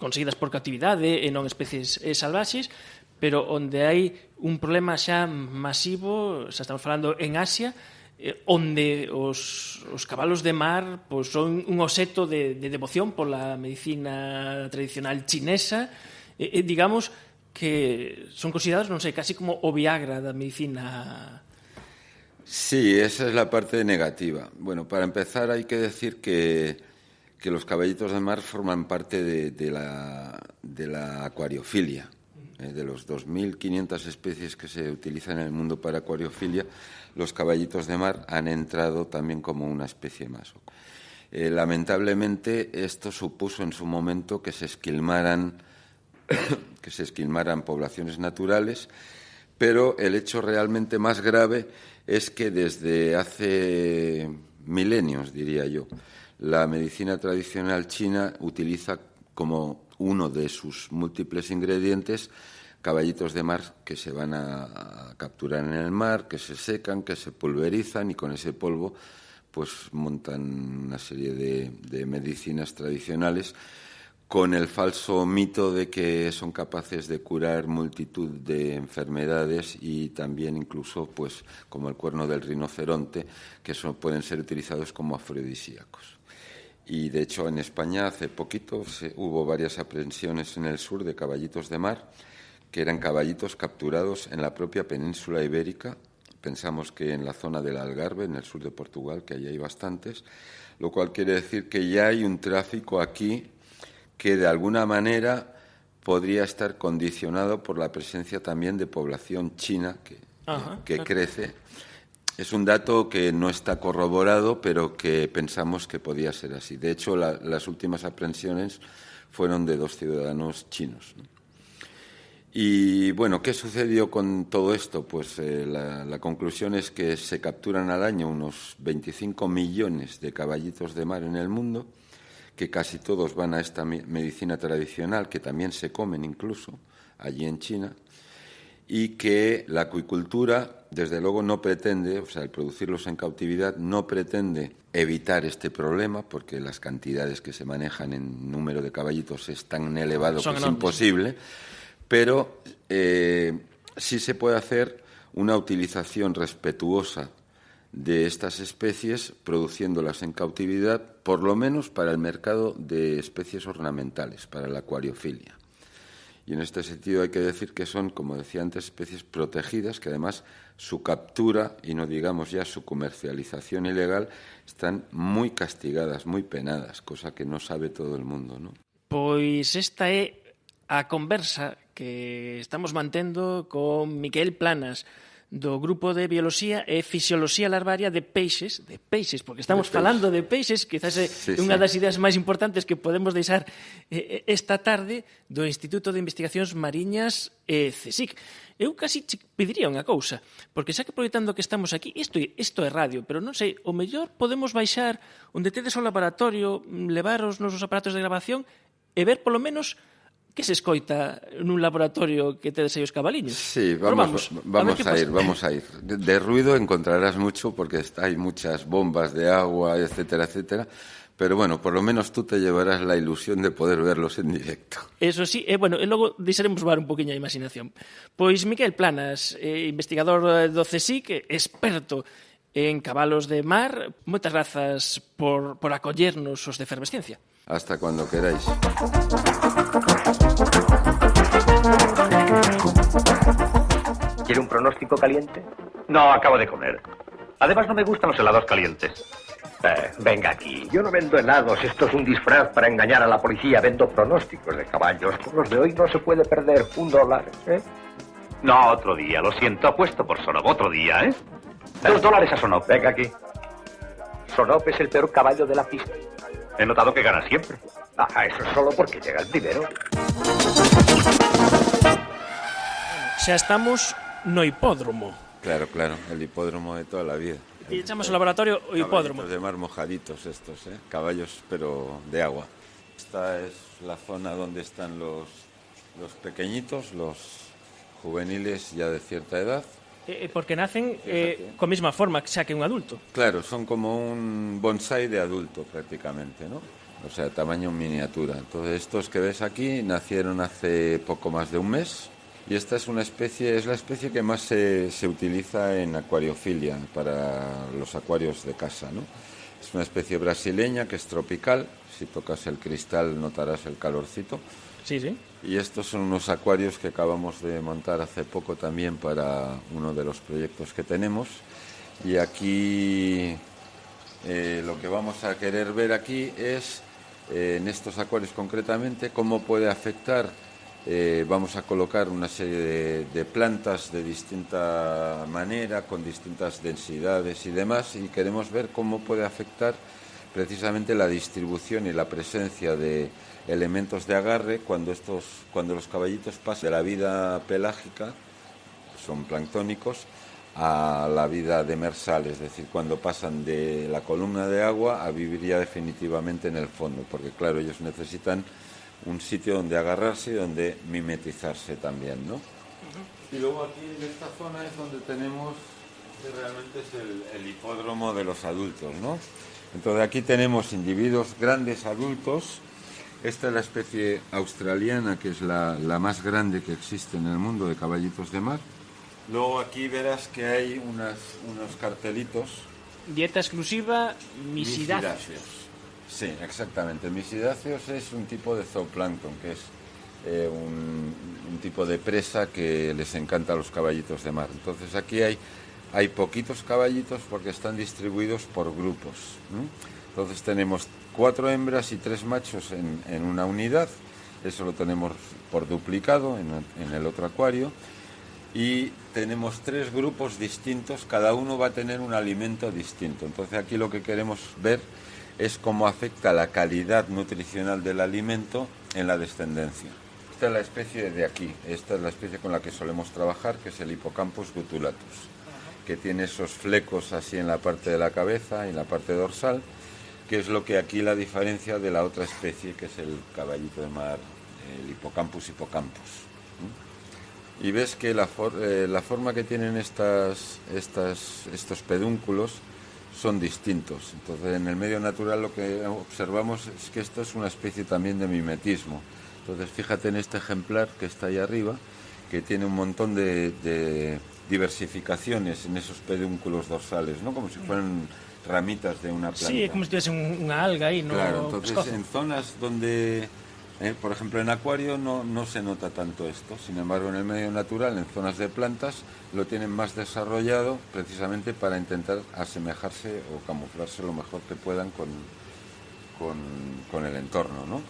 conseguidas por cautividade e non especies salvaxes, pero onde hai un problema xa masivo, xa estamos falando en Asia, onde os cabalos de mar son un obxecto de devoción pola medicina tradicional chinesa, digamos que son considerados, non sei, casi como o Viagra da medicina. Sí, esa es la parte negativa. Bueno, para empezar hay que decir que los caballitos de mar forman parte de la acuariofilia. De los 2.500 especies que se utilizan en el mundo para acuariofilia, los caballitos de mar han entrado también como una especie más. Lamentablemente, esto supuso en su momento que se esquilmaran poblaciones naturales, pero el hecho realmente más grave es que desde hace milenios, diría yo, la medicina tradicional china utiliza como uno de sus múltiples ingredientes caballitos de mar que se van a capturar en el mar, que se secan, que se pulverizan y con ese polvo pues montan una serie de medicinas tradicionales con el falso mito de que son capaces de curar multitud de enfermedades y también incluso, pues, como el cuerno del rinoceronte, que pueden ser utilizados como afrodisíacos. Y, de hecho, en España hace poquito hubo varias aprehensiones en el sur de caballitos de mar, que eran caballitos capturados en la propia península ibérica. Pensamos que en la zona del Algarve, en el sur de Portugal, que allí hay bastantes, lo cual quiere decir que ya hay un tráfico aquí que de alguna manera podría estar condicionado por la presencia también de población china que crece. Es un dato que no está corroborado, pero que pensamos que podía ser así. De hecho, las últimas aprehensiones fueron de 2 ciudadanos chinos, ¿no? Y, bueno, ¿qué sucedió con todo esto? Pues la conclusión es que se capturan al año unos 25 millones de caballitos de mar en el mundo, que casi todos van a esta medicina tradicional, que también se comen incluso allí en China, y que la acuicultura, desde luego, no pretende, o sea, el producirlos en cautividad, no pretende evitar este problema, porque las cantidades que se manejan en número de caballitos es tan elevado que es imposible, pero sí se puede hacer una utilización respetuosa de estas especies, produciéndolas en cautividad, por lo menos para el mercado de especies ornamentales, para la acuariofilia. Y en este sentido hay que decir que son, como decía antes, especies protegidas, que además su captura, y no digamos ya su comercialización ilegal, están muy castigadas, muy penadas, cosa que no sabe todo el mundo, ¿no? Pois esta é a conversa que estamos mantendo con Miquel Planas, do Grupo de Bioloxía e Fisioloxía Larvaria de peixes, porque estamos falando de peixes, quizás é unha das ideas máis importantes que podemos deixar esta tarde do Instituto de Investigacións Mariñas e CSIC. Eu casi pediría unha cousa, porque xa que aproveitando que estamos aquí, isto é radio, pero non sei, o mellor podemos baixar onde tedes o laboratorio, levar os nosos aparatos de grabación e ver polo menos que se escoita nun laboratorio que tedes aí os cabaliños. Sí, vamos a ir. De ruido encontrarás mucho porque hay muchas bombas de agua, etcétera, etcétera. Pero bueno, por lo menos tú te llevarás la ilusión de poder verlos en directo. Eso sí, bueno, e logo deixaremos voar un poquinho a imaginación. Pois Miquel Planas, investigador do CSIC, experto en cabalos de mar, moitas grazas por acollernos os de Efervesciencia. Hasta cuando queráis. ¿Quiere un pronóstico caliente? No, acabo de comer. Además, no me gustan los helados calientes. Venga aquí. Yo no vendo helados. Esto es un disfraz para engañar a la policía. Vendo pronósticos de caballos. Con los de hoy no se puede perder $1, ¿eh? No, otro día, lo siento, apuesto por Sonop, otro día, ¿eh? $2 a Sonop, venga aquí. Sonop es el peor caballo de la pista. He notado que gana siempre. Eso solo porque llega el primero. Xa estamos no hipódromo. Claro, el hipódromo de toda la vida. E echamos ao laboratorio o hipódromo. Caballitos de mar mojaditos estos, caballos pero de agua. Esta es la zona donde están los pequeñitos, los juveniles ya de cierta edad. Porque nacen coa mesma forma xa que un adulto. Claro, son como un bonsai de adulto prácticamente, ¿no? O sea, tamaño miniatura. Entonces, estos que ves aquí nacieron hace poco más de un mes. Y esta es la especie que más se utiliza en acuariofilia para los acuarios de casa, ¿no? Es una especie brasileña que es tropical. Si tocas el cristal notarás el calorcito. Sí. Y estos son unos acuarios que acabamos de montar hace poco también para uno de los proyectos que tenemos. Y aquí lo que vamos a querer ver aquí es, en estos acuarios concretamente, cómo puede afectar. Vamos a colocar una serie de plantas de distinta manera, con distintas densidades y demás, y queremos ver cómo puede afectar precisamente la distribución y la presencia de elementos de agarre cuando los caballitos pasan de la vida pelágica, son planctónicos, a la vida demersal, es decir, cuando pasan de la columna de agua a vivir ya definitivamente en el fondo, porque claro, ellos necesitan un sitio donde agarrarse y donde mimetizarse también, ¿no? Y luego aquí en esta zona es donde tenemos, que realmente es el hipódromo de los adultos, ¿no? Entonces aquí tenemos individuos grandes adultos. Esta es la especie australiana, que es la más grande que existe en el mundo de caballitos de mar. Luego aquí verás que hay unos cartelitos. Dieta exclusiva, misidáceos. Sí, exactamente. Misidáceos es un tipo de zooplancton, que es un tipo de presa que les encanta a los caballitos de mar. Entonces aquí hay poquitos caballitos porque están distribuidos por grupos, ¿no? Entonces tenemos 4 hembras y 3 machos en una unidad. Eso lo tenemos por duplicado en el otro acuario. Y tenemos 3 grupos distintos, cada uno va a tener un alimento distinto. Entonces aquí lo que queremos ver es cómo afecta la calidad nutricional del alimento en la descendencia. Esta es la especie de aquí, esta es la especie con la que solemos trabajar, que es el Hippocampus gutulatus, que tiene esos flecos así en la parte de la cabeza y en la parte dorsal, que es lo que aquí la diferencia de la otra especie, que es el caballito de mar, el Hippocampus hippocampus. Y ves que la forma que tienen estos pedúnculos son distintos. Entonces, en el medio natural lo que observamos es que esto es una especie también de mimetismo. Entonces, fíjate en este ejemplar que está ahí arriba, que tiene un montón de diversificaciones en esos pedúnculos dorsales, ¿no? Como si fueran ramitas de una planta. Sí, es como si tuviese una alga ahí, ¿no? Claro, entonces en zonas donde... por ejemplo, en acuario no se nota tanto esto. Sin embargo, en el medio natural, en zonas de plantas, lo tienen más desarrollado precisamente para intentar asemejarse o camuflarse lo mejor que puedan con el entorno, ¿no?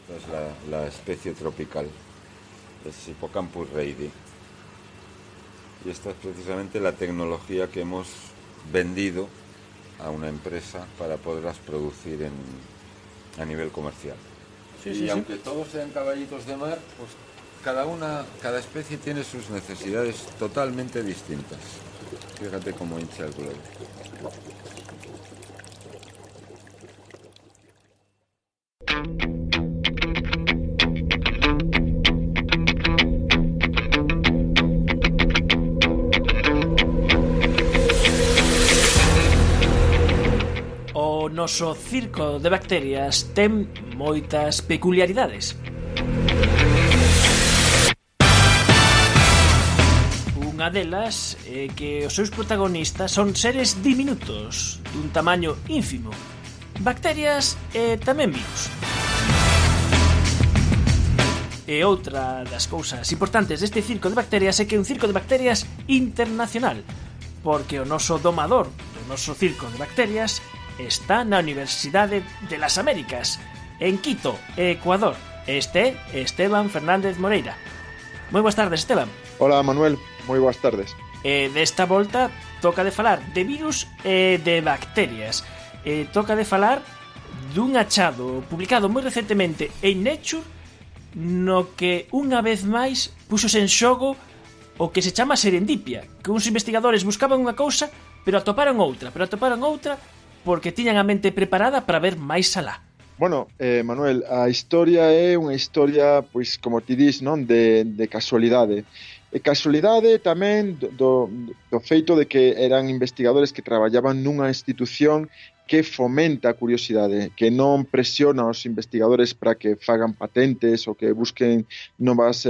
Esta es la especie tropical, es Hippocampus reidi. Y esta es precisamente la tecnología que hemos vendido a una empresa para poderlas producir a nivel comercial. Y aunque todos sean caballitos de mar, pues cada especie tiene sus necesidades totalmente distintas. Fíjate cómo hincha el globo. O noso circo de bacterias ten moitas peculiaridades. Unha delas é que os seus protagonistas son seres diminutos, dun tamaño ínfimo, bacterias e tamén virus. E outra das cousas importantes deste circo de bacterias é que é un circo de bacterias internacional, porque o noso domador do noso circo de bacterias está na Universidade de las Américas, en Quito, Ecuador. Este é Esteban Fernández Moreira. Moi boas tardes, Esteban. Hola, Manuel, moi boas tardes. Desta volta toca de falar de virus e de bacterias. Toca de falar dun achado publicado moi recentemente en Nature, no que unha vez máis puxose en xogo o que se chama serendipia, que uns investigadores buscaban unha cousa, pero atoparon outra porque tiñan a mente preparada para ver máis alá. Bueno, Manuel, a historia é unha historia, pois, como ti dis, non, de casualidade. E casualidade tamén do feito de que eran investigadores que traballaban nunha institución que fomenta a curiosidade, que non presiona aos investigadores para que fagan patentes ou que busquen novas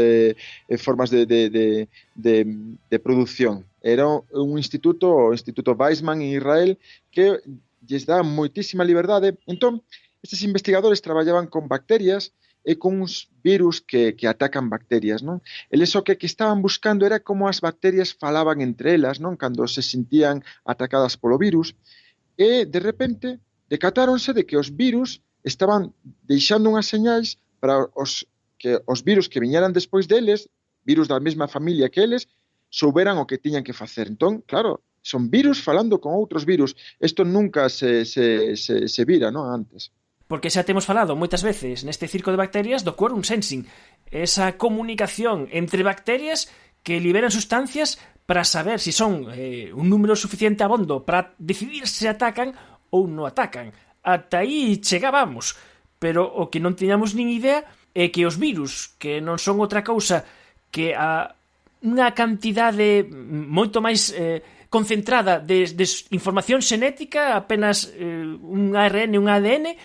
formas de produción. Era un instituto, o Instituto Weizmann en Israel, que lles dá moitísima liberdade. Entón, estes investigadores traballaban con bacterias e con uns virus que atacan bacterias, non? Eles o que estaban buscando era como as bacterias falaban entre elas, non? Cando se sentían atacadas polo virus. E, de repente, decatáronse de que os virus estaban deixando unhas señais para os virus que viñeran despois deles, virus da mesma familia que eles, souberan o que tiñan que facer. Entón, claro, son virus falando con outros virus. Isto nunca se vira, non, antes. Porque xa temos falado moitas veces neste circo de bacterias do quorum sensing, esa comunicación entre bacterias que liberan sustancias para saber se son un número suficiente abondo para decidir se atacan ou non atacan. Ata aí chegábamos, pero o que non tiñamos nin idea é que os virus, que non son outra cousa que unha cantidade moito máis concentrada de información xenética, apenas un ARN e un ADN,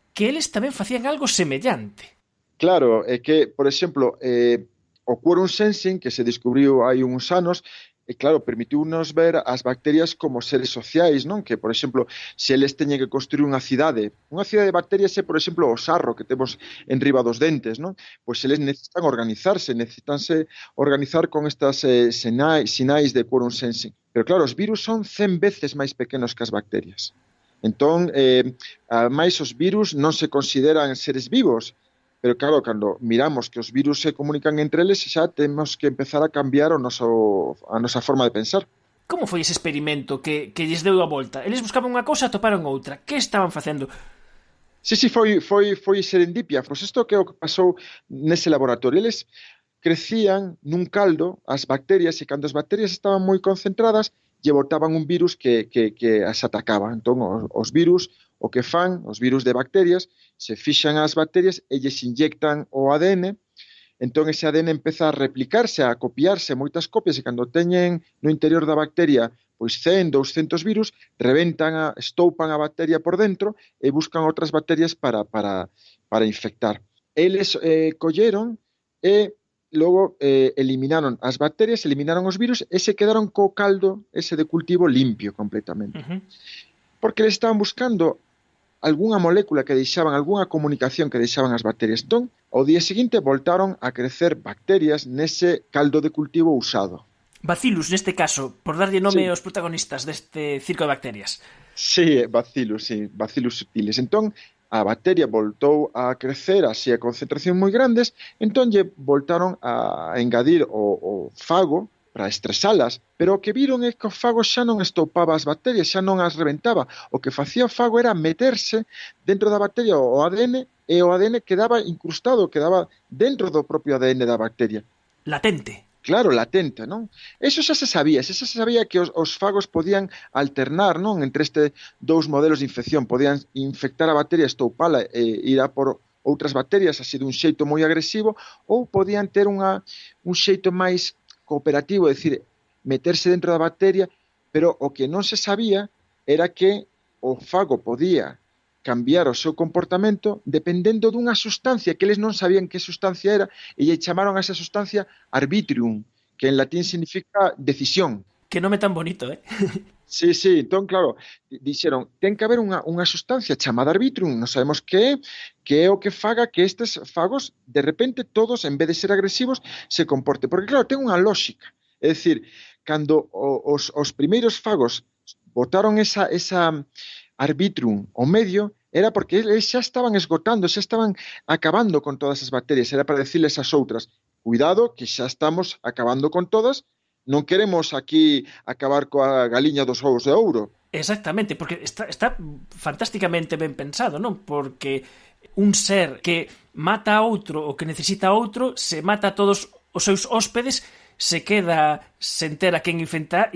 que eles tamén facían algo semellante. Claro, é que, por exemplo, o quorum sensing, que se descubriu hai uns anos, claro, permitiunos ver as bacterias como seres sociais, non? Que, por exemplo, se eles teñen que construir unha cidade de bacterias é, por exemplo, o sarro que temos en riba dos dentes, non? Pois eles necesitan necesitanse organizar con estas sinais de quorum sensing. Pero claro, os virus son 100 veces máis pequenos que as bacterias. Entón, ademais, os virus non se consideran seres vivos, pero claro, cando miramos que os virus se comunican entre eles, xa temos que empezar a cambiar a nosa forma de pensar. Como foi ese experimento que lles deu a volta? Eles buscaban unha cousa e atoparon outra. Que estaban facendo? Sí, foi serendipia. Pois isto que é o que pasou nese laboratorio. Eles crecían nun caldo as bacterias, e cando as bacterias estaban moi concentradas, lle botaban un virus que as atacaba. Entón, os virus, o que fan, os virus de bacterias, se fixan as bacterias e lles inyectan o ADN, entón ese ADN empeza a replicarse, a copiarse moitas copias, e cando teñen no interior da bacteria pois 100, 200 virus, estoupan a bacteria por dentro e buscan outras bacterias para infectar. Eles colleron e logo eliminaron as bacterias, eliminaron os virus e se quedaron co caldo ese de cultivo limpio completamente. Porque eles estaban buscando algunha molécula que deixaban, algunha comunicación que deixaban as bacterias. Entón, ao día seguinte voltaron a crecer bacterias nese caldo de cultivo usado. Bacillus, neste caso, por darlle nome aos protagonistas deste circo de bacterias. Sí, Bacillus subtilis. Entón, a bacteria voltou a crecer así a concentración moi grandes, entón lle voltaron a engadir o fago para estresalas, pero o que viron é que o fago xa non estopaba as bacterias, xa non as reventaba. O que facía o fago era meterse dentro da bacteria o ADN, e o ADN quedaba incrustado, quedaba dentro do propio ADN da bacteria. Latente. Claro, latente, non? Eso xa se sabía que os fagos podían alternar, non? Entre dous modelos de infección, podían infectar a bacteria, estoupala e ir a por outras bacterias así dun xeito moi agresivo, ou podían ter un xeito máis cooperativo, é dicir, meterse dentro da bacteria, pero o que non se sabía era que o fago podía cambiar o seu comportamento dependendo dunha sustancia que eles non sabían que sustancia era, e lle chamaron a esa sustancia arbitrium, que en latín significa decisión. Que nome tan bonito, Sí, entón, claro, dixeron, ten que haber unha sustancia chamada arbitrium, non sabemos que é o que faga que estes fagos, de repente, todos, en vez de ser agresivos, se comporten. Porque, claro, ten unha lógica. É dicir, cando os primeiros fagos botaron esa arbitrium ao medio, era porque eles xa estaban esgotando, xa estaban acabando con todas as bacterias, era para decirles ás outras, cuidado que xa estamos acabando con todas, non queremos aquí acabar coa galiña dos ovos de ouro. Exactamente, porque está fantásticamente ben pensado, non? Porque un ser que mata a outro ou que necesita a outro, se mata a todos os seus hóspedes, se queda sen ter a quen infectar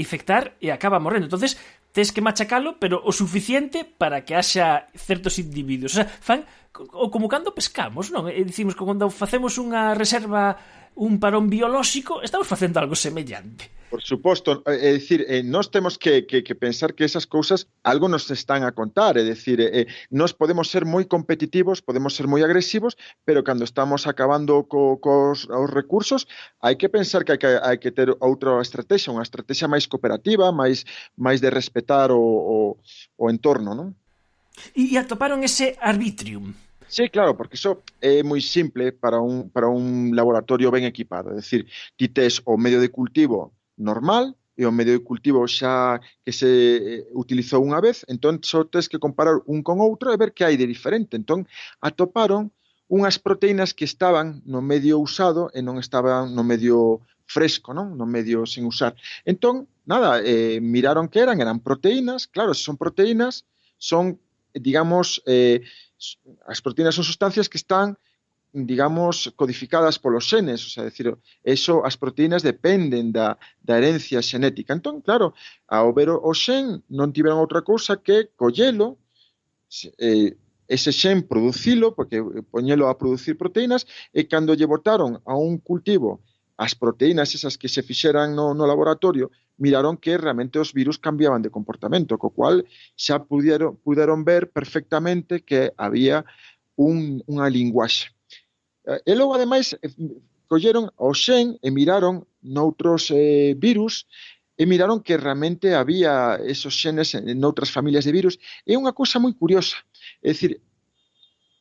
e acaba morrendo. Entonces, tes que machacalo, pero o suficiente para que haxa certos individuos. O sea, fan como cando pescamos, non? E dicimos que cando facemos unha reserva, un parón biolóxico, estamos facendo algo semellante. Por suposto, é dicir, nós temos que pensar que esas cousas algo nos están a contar, é dicir, nós podemos ser moi competitivos, podemos ser moi agresivos, pero cando estamos acabando cos recursos, hai que pensar que hai que ter outra estrategia, unha estrategia máis cooperativa, máis de respetar o entorno, non? E atoparon ese arbitrium. Sí, claro, porque iso é moi simple para un laboratorio ben equipado, é dicir, ti tes o medio de cultivo normal e o medio de cultivo xa que se utilizou unha vez, entón só tens que comparar un con outro e ver que hai de diferente. Entón atoparon unhas proteínas que estaban no medio usado e non estaban no medio fresco, non? No medio sin usar. Entón, nada, miraron que eran proteínas, claro, son proteínas, son, digamos, as proteínas son sustancias que están, digamos, codificadas polos xenes, o sea, decir, eso, as proteínas dependen da herencia xenética. Entón, claro, ao ver o xen non tiveron outra cousa que collelo, ese xen producilo, porque poñelo a producir proteínas, e cando lle botaron a un cultivo as proteínas esas que se fixeran no laboratorio, miraron que realmente os virus cambiaban de comportamento, co cual xa puderon ver perfectamente que había unha linguaxe. E logo, ademais, colleron o xen e miraron noutros virus e miraron que realmente había esos xenes noutras familias de virus. É unha cousa moi curiosa. É dicir,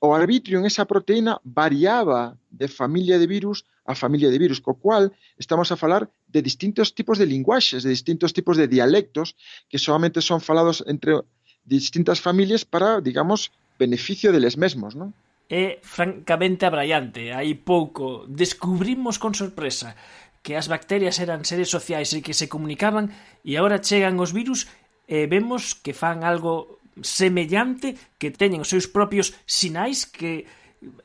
o arbitrio en esa proteína variaba de familia de virus a familia de virus, co cual estamos a falar de distintos tipos de linguaxes, de distintos tipos de dialectos que solamente son falados entre distintas familias para, digamos, beneficio deles mesmos, non? É francamente abraiante. Hai pouco descubrimos con sorpresa que as bacterias eran seres sociais e que se comunicaban, e agora chegan os virus e vemos que fan algo semellante, que teñen os seus propios sinais que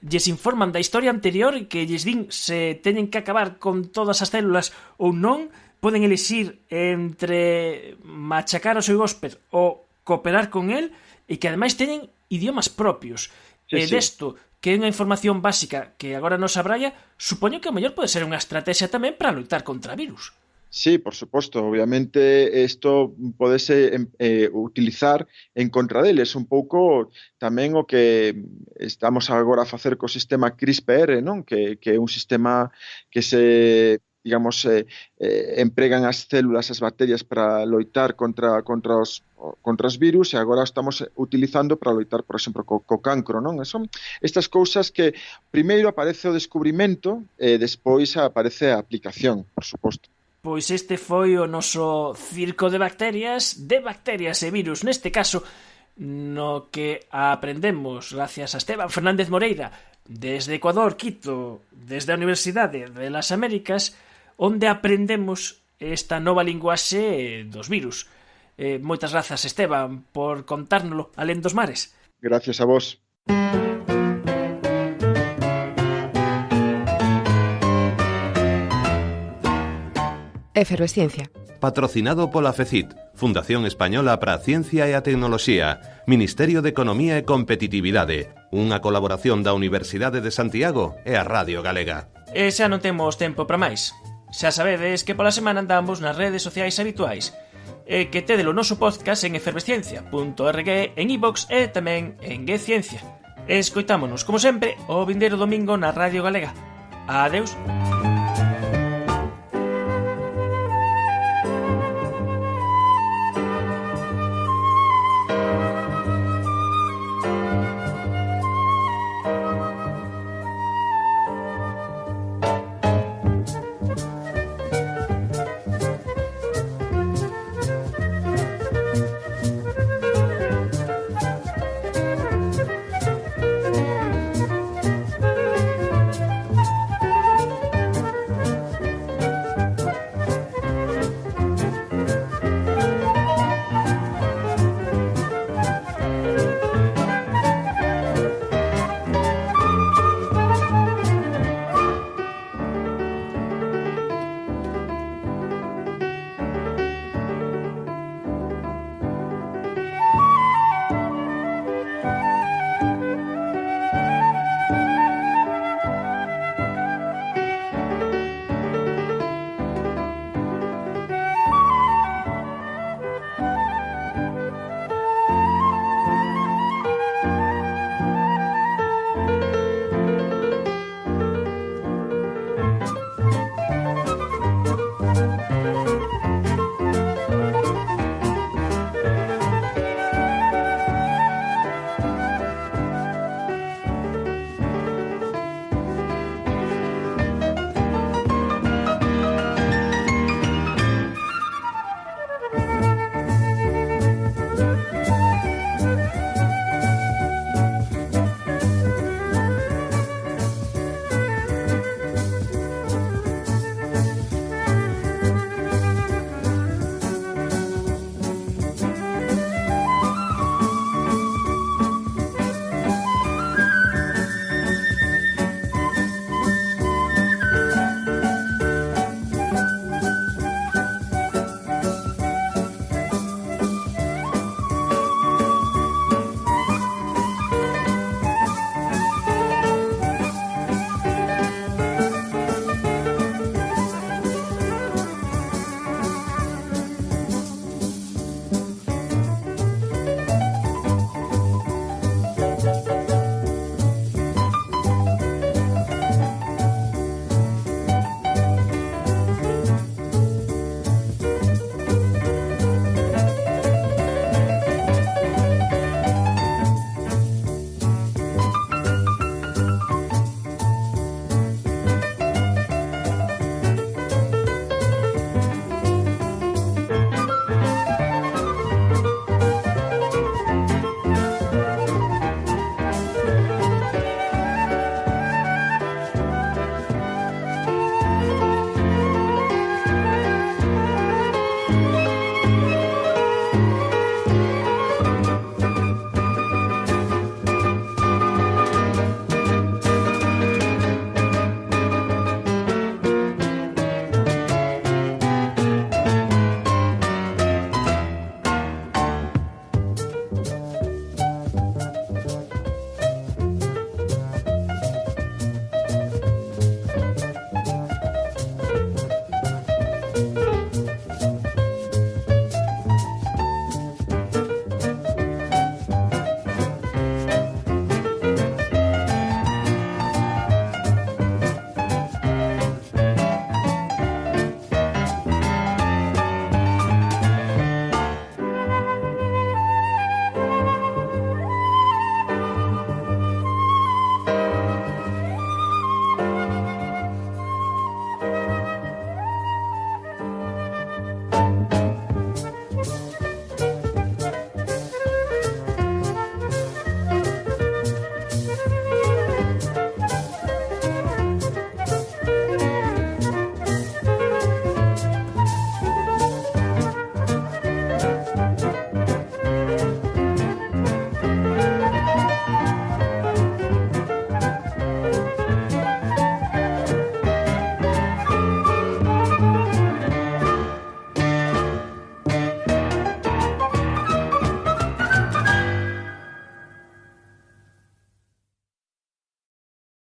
lles informan da historia anterior e que lles din se teñen que acabar con todas as células ou non, poden elixir entre machacar o seu hósped ou cooperar con el, e que ademais teñen idiomas propios. E desto, que é unha información básica que agora nos abraia, supoño que a mellor pode ser unha estrategia tamén para loitar contra virus. Sí, por suposto. Obviamente, isto podese utilizar en contra deles un pouco tamén o que estamos agora a facer co sistema CRISPR, non? Que é un sistema que se, digamos, empregan as células, as bacterias para loitar contra os virus, e agora estamos utilizando para loitar, por exemplo, co cancro, non? Son estas cousas que primeiro aparece o descubrimento e despois aparece a aplicación, por suposto. Pois este foi o noso circo de bacterias e virus, neste caso, no que aprendemos gracias a Esteban Fernández Moreira desde Ecuador, Quito, desde a Universidade de las Américas, onde aprendemos esta nova linguaxe dos virus. Moitas grazas, Esteban, por contárnolo alén dos mares. Gracias a vos. Efervesciencia. Patrocinado pola FECIT, Fundación Española para a Ciencia e a Tecnoloxía, Ministerio de Economía e Competitividade, unha colaboración da Universidade de Santiago e a Radio Galega. E xa non temos tempo para máis. Xa sabedes que pola semana andamos nas redes sociais habituais, e que tedelo o noso podcast en efervesciencia.org, en iVoox e tamén en GeCiencia. Escoitámonos, como sempre, o vindeiro domingo na Radio Galega. Adeus.